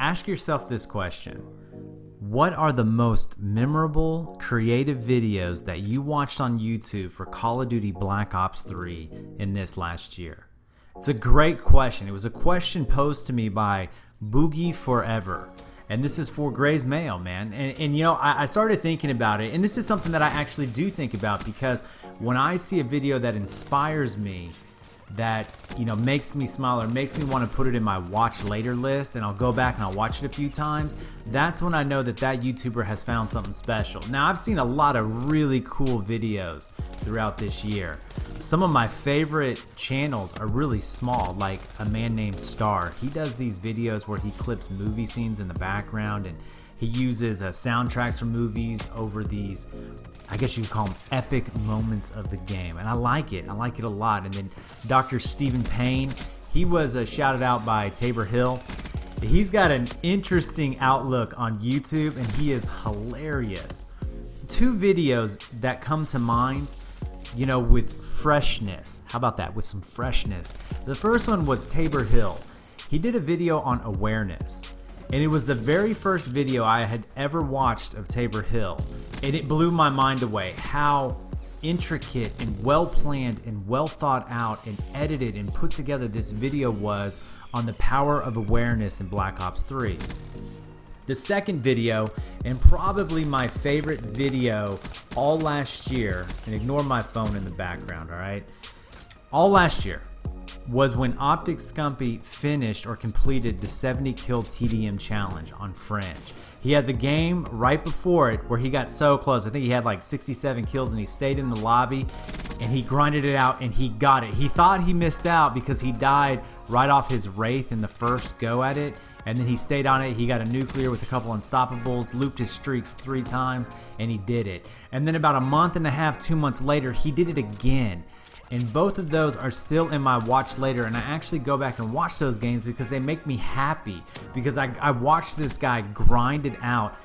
ask yourself this question. What are the most memorable, creative videos that you watched on YouTube for Call of Duty Black Ops 3 in this last year? It's a great question. It was a question posed to me by Boogie Forever. And this is for Gray's Mail, man. And you know, I started thinking about it. And this is something that I actually do think about, because when I see a video that inspires me, that, you know, makes me smile or makes me want to put it in my watch later list, and I'll go back and I'll watch it a few times, that's when I know that that YouTuber has found something special. Now, I've seen a lot of really cool videos throughout this year. Some of my favorite channels are really small, like a man named Star. He does these videos where he clips movie scenes in the background, and he uses soundtracks from movies over these, I guess you could call them epic moments of the game. And I like it. I like it a lot. And then Dr. Stephen Payne, he was shouted out by Tabor Hill. He's got an interesting outlook on YouTube, and he is hilarious. Two videos that come to mind, you know, with freshness. How about that? With some freshness. The first one was Tabor Hill. He did a video on awareness. And it was the very first video I had ever watched of Tabor Hill. And it blew my mind away how intricate and well planned and well thought out and edited and put together this video was on the power of awareness in Black Ops 3. The second video, and probably my favorite video all last year, and ignore my phone in the background, all right? All last year was when Optic Scumpy finished or completed the 70 kill TDM challenge on Fringe. He had the game right before it where he got so close. I think he had like 67 kills, and he stayed in the lobby and he grinded it out and he got it. He thought he missed out because he died right off his Wraith in the first go at it, and then he stayed on it. He got a nuclear with a couple unstoppables, looped his streaks 3 times, and he did it. And then about a month and a half, 2 months later, he did it again. And both of those are still in my watch later, and I actually go back and watch those games because they make me happy, because I watched this guy grind it out,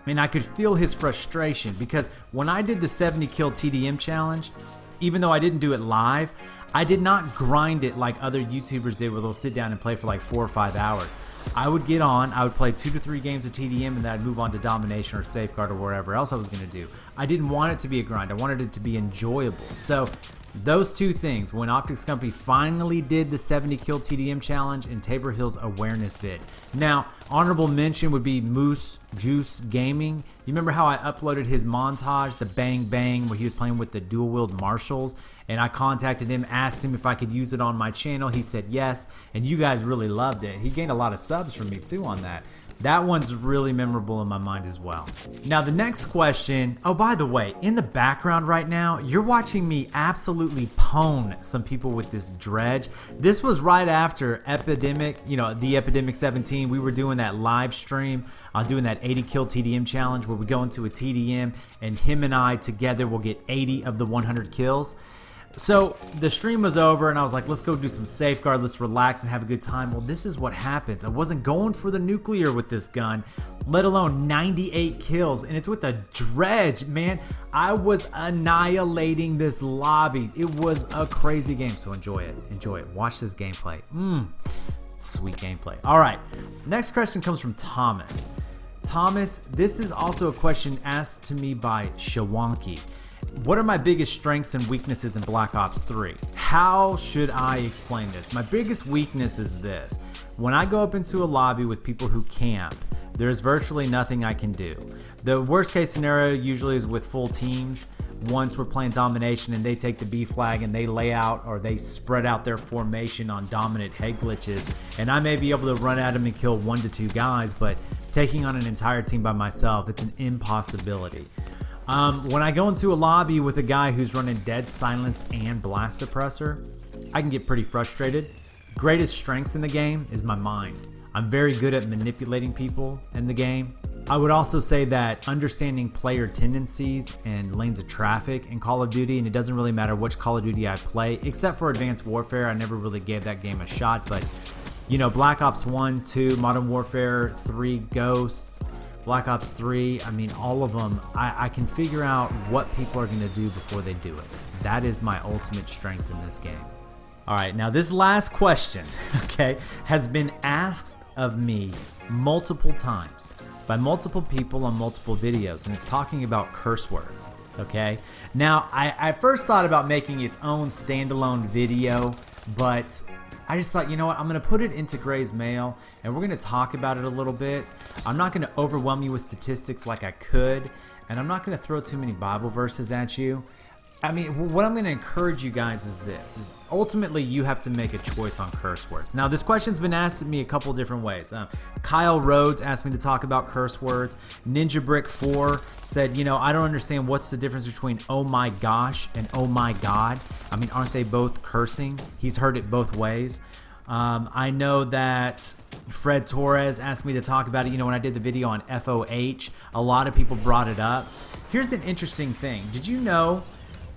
and I could feel his frustration, because when I did the 70 kill TDM challenge, even though I didn't do it live, I did not grind it like other YouTubers did where they'll sit down and play for like 4 or 5 hours. I would get on, I would play 2 to 3 games of TDM, and then I'd move on to Domination or Safeguard or whatever else I was going to do. I didn't want it to be a grind. I wanted it to be enjoyable. So those two things, when Optic Scumpy finally did the 70 kill TDM challenge and Tabor Hill's awareness vid. Now, honorable mention would be Moose Juice Gaming. You remember how I uploaded his montage, the Bang Bang, where he was playing with the dual wield Marshalls, and I contacted him, asked him if I could use it on my channel. He said yes, and you guys really loved it. He gained a lot of subs from me too on that. That one's really memorable in my mind as well. Now the next question, oh by the way, in the background right now, you're watching me absolutely pwn some people with this dredge. This was right after Epidemic, you know, the Epidemic 17. We were doing that live stream, doing that 80 kill TDM challenge where we go into a TDM and him and I together will get 80 of the 100 kills. So the stream was over and I was like, let's go do some Safeguard, let's relax and have a good time. Well, this is what happens. I wasn't going for the nuclear with this gun, let alone 98 kills, and it's with a dredge, man. I was annihilating this lobby. It was a crazy game, so enjoy it. Enjoy it. Watch this gameplay. Sweet gameplay. All right, next question comes from Thomas. Thomas, this is also a question asked to me by Shawanki. What are my biggest strengths and weaknesses in Black Ops 3? How should I explain this? My biggest weakness is this. When I go up into a lobby with people who camp, there's virtually nothing I can do. The worst case scenario usually is with full teams. Once we're playing domination and they take the B flag and they lay out or they spread out their formation on dominant head glitches, and I may be able to run at them and kill 1 to 2 guys, but taking on an entire team by myself, it's an impossibility. When I go into a lobby with a guy who's running Dead Silence and Blast Suppressor, I can get pretty frustrated. Greatest strengths in the game is my mind. I'm very good at manipulating people in the game. I would also say that understanding player tendencies and lanes of traffic in Call of Duty, and it doesn't really matter which Call of Duty I play, except for Advanced Warfare. I never really gave that game a shot, but you know, Black Ops 1, 2, Modern Warfare 3, Ghosts, Black Ops 3, I mean, all of them, I can figure out what people are going to do before they do it. That is my ultimate strength in this game. All right, now this last question, okay, has been asked of me multiple times by multiple people on multiple videos, and it's talking about curse words, okay? Now, I first thought about making its own standalone video, but I just thought, you know what, I'm going to put it into Gray's Mail, and we're going to talk about it a little bit. I'm not going to overwhelm you with statistics like I could, and I'm not going to throw too many Bible verses at you. I mean, what I'm going to encourage you guys is this, is ultimately you have to make a choice on curse words. Now, this question's been asked of me a couple different ways. Kyle Rhodes asked me to talk about curse words. Ninja Brick 4 said, you know, I don't understand what's the difference between oh my gosh and oh my God. I mean, aren't they both cursing? He's heard it both ways. I know that Fred Torres asked me to talk about it. You know, when I did the video on FOH, a lot of people brought it up. Here's an interesting thing. Did you know...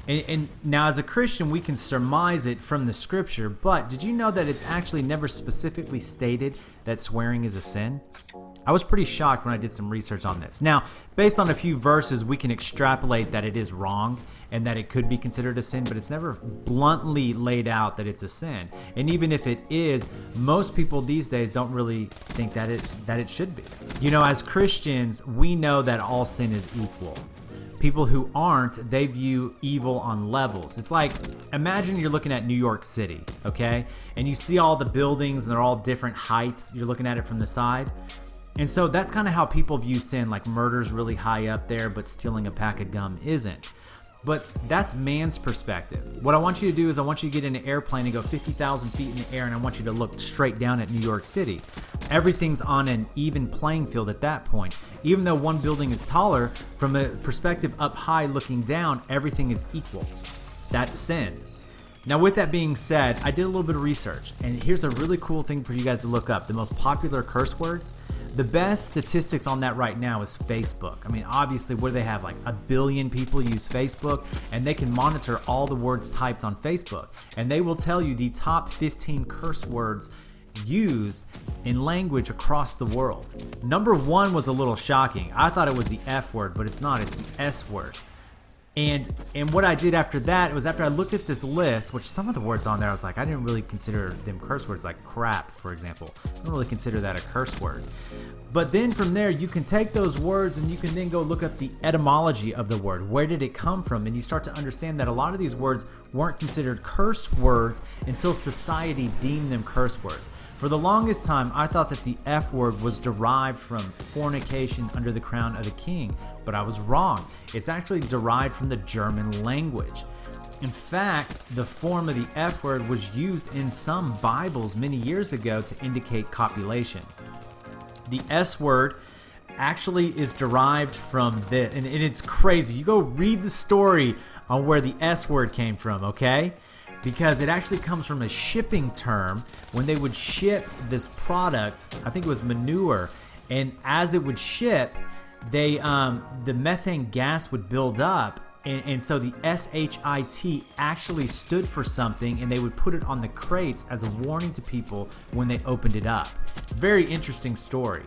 And now as a Christian, we can surmise it from the scripture, but did you know that it's actually never specifically stated that swearing is a sin? I was pretty shocked when I did some research on this. Now, based on a few verses, we can extrapolate that it is wrong and that it could be considered a sin, but it's never bluntly laid out that it's a sin. And even if it is, most people these days don't really think that it should be. You know, as Christians, we know that all sin is equal. People who aren't, they view evil on levels. It's like, imagine you're looking at New York City, okay? And you see all the buildings and they're all different heights. You're looking at it from the side. And so that's kind of how people view sin, like murder's really high up there, but stealing a pack of gum isn't. But that's man's perspective. What I want you to do is I want you to get in an airplane and go 50,000 feet in the air, and I want you to look straight down at New York City. Everything's on an even playing field at that point. Even though one building is taller, from a perspective up high looking down, everything is equal. That's sin. Now, with that being said, I did a little bit of research, and here's a really cool thing for you guys to look up. The most popular curse words. The best statistics on that right now is Facebook. I mean, obviously, what do they have? Like 1 billion people use Facebook, and they can monitor all the words typed on Facebook. And they will tell you the top 15 curse words used in language across the world. Number 1 was a little shocking. I thought it was the F word, but it's not. It's the S word. And what I did after that was after I looked at this list, which some of the words on there, I was like, I didn't really consider them curse words, like crap, for example. I don't really consider that a curse word. But then from there, you can take those words and you can then go look at the etymology of the word. Where did it come from? And you start to understand that a lot of these words weren't considered curse words until society deemed them curse words. For the longest time, I thought that the F word was derived from fornication under the crown of the king, but I was wrong. It's actually derived from the German language. In fact, the form of the F word was used in some Bibles many years ago to indicate copulation. The S word actually is derived from this, and it's crazy. You go read the story on where the S word came from, okay? Because it actually comes from a shipping term when they would ship this product. I think it was manure, and as it would ship, the methane gas would build up, and so the SHIT actually stood for something, and they would put it on the crates as a warning to people when they opened it up. Very interesting story.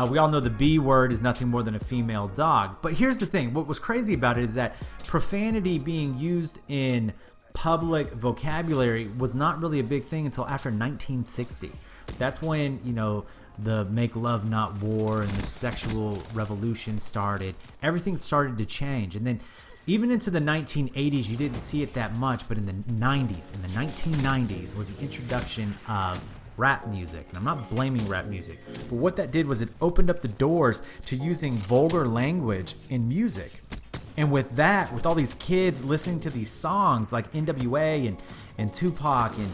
We all know the B word is nothing more than a female dog. But here's the thing. What was crazy about it is that profanity being used in public vocabulary was not really a big thing until after 1960. That's when, you know, the make love not war and the sexual revolution started. Everything started to change. And then even into the 1980s, you didn't see it that much, but in the 90s, in the 1990s was the introduction of rap music. And I'm not blaming rap music, but what that did was it opened up the doors to using vulgar language in music. And with that, with all these kids listening to these songs like NWA and Tupac and,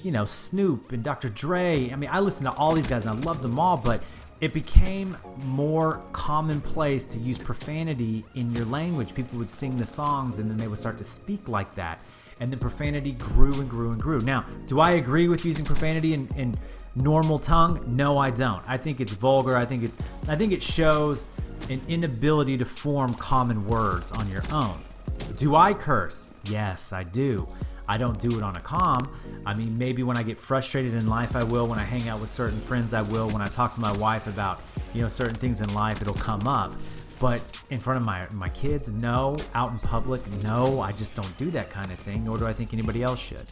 you know, Snoop and Dr. Dre, I mean, I listened to all these guys and I loved them all, but it became more commonplace to use profanity in your language. People would sing the songs and then they would start to speak like that. And then profanity grew and grew and grew. Now, do I agree with using profanity in normal tongue? No, I don't. I think it's vulgar. I think it shows an inability to form common words on your own. Do I curse? Yes, I do. I don't do it on a calm. I mean, maybe when I get frustrated in life, I will. When I hang out with certain friends, I will. When I talk to my wife about, you know, certain things in life, it'll come up. But in front of my kids, no. Out in public, no. I just don't do that kind of thing, nor do I think anybody else should.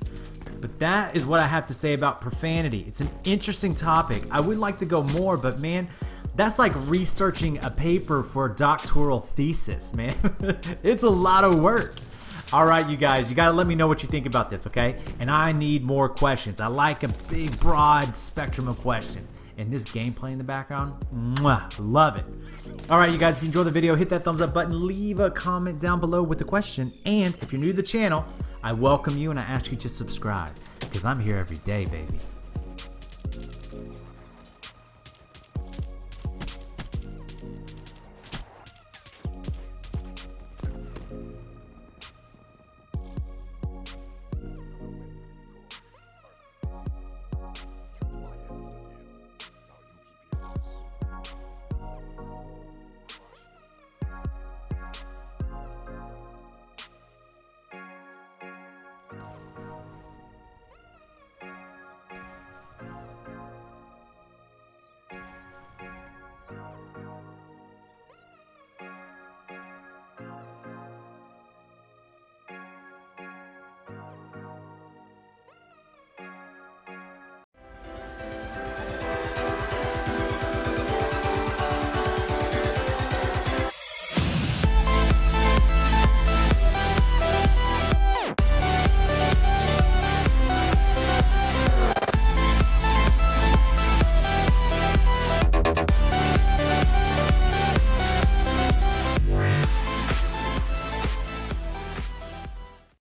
But that is what I have to say about profanity. It's an interesting topic. I would like to go more, but man, that's like researching a paper for a doctoral thesis, man. It's a lot of work. All right, you guys, you got to let me know what you think about this, okay? And I need more questions. I like a big, broad spectrum of questions. And this gameplay in the background, mwah, love it. All right, you guys, if you enjoyed the video, hit that thumbs up button, leave a comment down below with a question. And if you're new to the channel, I welcome you and I ask you to subscribe because I'm here every day, baby.